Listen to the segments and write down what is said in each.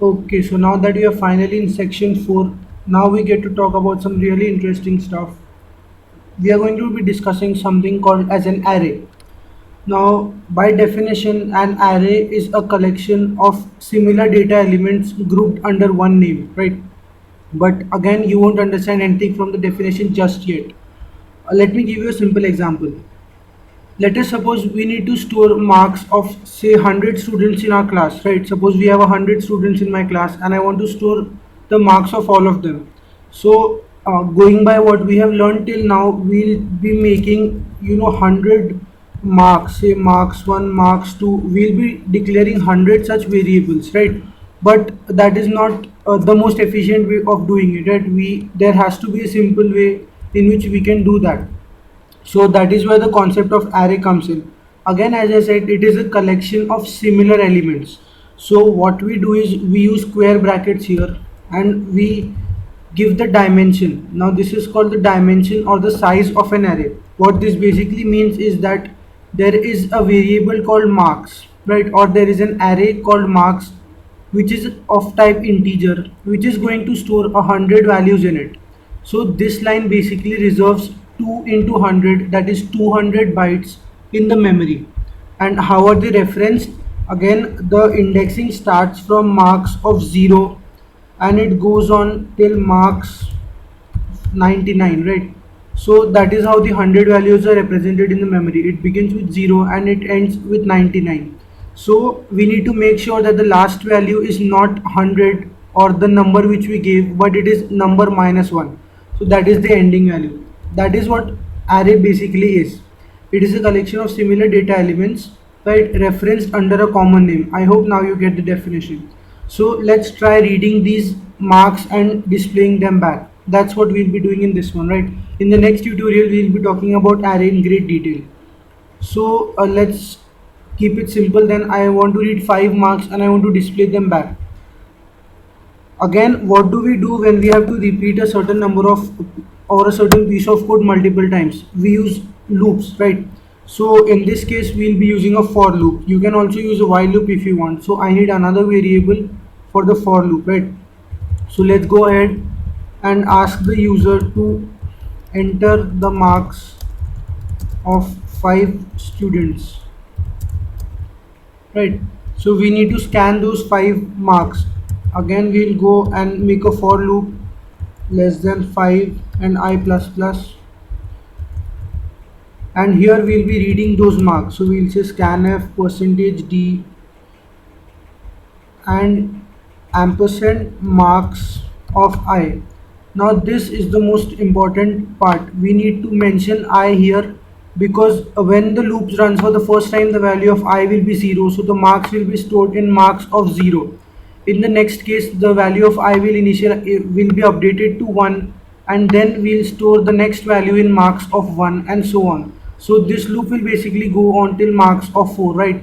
Okay, so now that we are finally in section 4, now we get to talk about some really interesting stuff. We are going to be discussing something called as an array. Now, by definition, an array is a collection of similar data elements grouped under one name, right? But again, you won't understand anything from the definition just yet. Let me give you a simple example. Let us suppose we need to store marks of say 100 students in our class, right? Suppose we have 100 students in my class and I want to store the marks of all of them. So going by what we have learned till now, we'll be making 100 marks, say marks 1, marks 2. We'll be declaring 100 such variables, right? But that is not the most efficient way of doing it, right? There has to be a simple way in which we can do that. So that is where the concept of array comes in. Again, as I said, it is a collection of similar elements. So what we do is we use square brackets here and we give the dimension. Now this is called the dimension or the size of an array. What this basically means is that there is a variable called marks, right? Or there is an array called marks which is of type integer, which is going to store 100 values in it. So this line basically reserves 2 into 100, that is 200 bytes in the memory. And how are they referenced? Again, the indexing starts from marks of 0 and it goes on till marks 99, right? So that is how the 100 values are represented in the memory. It begins with 0 and it ends with 99. So we need to make sure that the last value is not 100 or the number which we gave, but it is number minus 1. So that is the ending value. That is what array basically is. It is a collection of similar data elements, right, referenced under a common name. I hope now you get the definition. So let's try reading these marks and displaying them back. That's what we'll be doing in this one, right? In the next tutorial, we'll be talking about array in great detail. So let's keep it simple. Then I want to read 5 marks and I want to display them back. Again, what do we do when we have to repeat a certain number of or a certain piece of code multiple times? We use loops, right? So in this case, we'll be using a for loop. You can also use a while loop if you want. So I need another variable for the for loop, right? So let's go ahead and ask the user to enter the marks of 5 students, right? So we need to scan those 5 marks. Again, we'll go and make a for loop less than 5 and I plus plus, and here we'll be reading those marks. So we'll say scanf percentage d and ampersand marks of I. Now this is the most important part. We need to mention I here because when the loops runs for the first time, the value of I will be 0. So the marks will be stored in marks of 0. In the next case, the value of I will be updated to 1, and then we'll store the next value in marks of 1 and so on. So this loop will basically go on till marks of 4, right?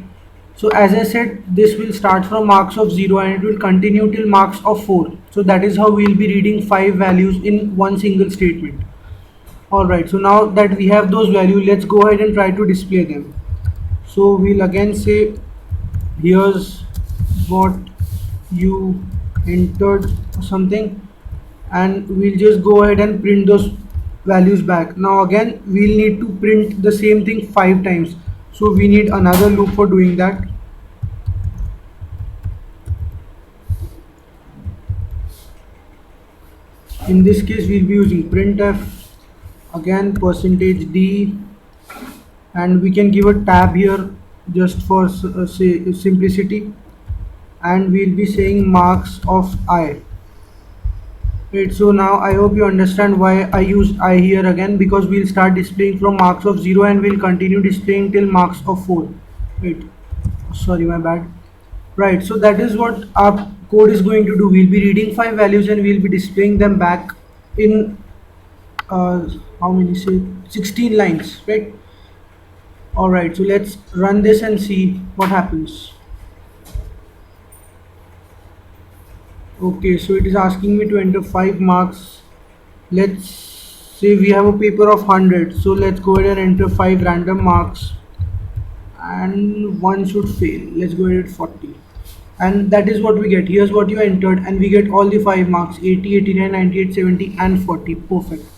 So as I said, this will start from marks of 0 and it will continue till marks of 4. So that is how we will be reading 5 values in one single statement. Alright, so now that we have those values, let's go ahead and try to display them. So we'll again say, here's what you entered or something, and we'll just go ahead and print those values back. Now again, we'll need to print the same thing 5 times. So we need another loop for doing that. In this case, we'll be using printf, again percentage d, and we can give a tab here just for say simplicity, and we'll be saying marks of I. Right, so now I hope you understand why I used I here again, because we'll start displaying from marks of 0 and we'll continue displaying till marks of 4. Wait, sorry, my bad. Right, so that is what our code is going to do. We'll be reading 5 values and we'll be displaying them back in how many, say 16 lines, right? Alright, so let's run this and see what happens. Okay, so it is asking me to enter 5 marks. Let's say we have a paper of 100, so let's go ahead and enter 5 random marks and one should fail. Let's go ahead at 40. and that is what we get. Here's what you entered, and we get all the 5 marks: 80, 89, 98, 70, and 40. Perfect.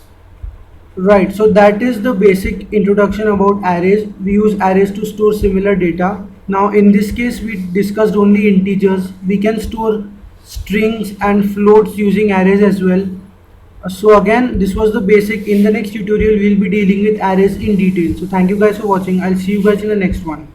Right, so that is the basic introduction about arrays. We use arrays to store similar data. Now in this case we discussed only integers. We can store strings and floats using arrays as well. So again, this was the basic. In the next tutorial we'll be dealing with arrays in detail. So thank you guys for watching. I'll see you guys in the next one.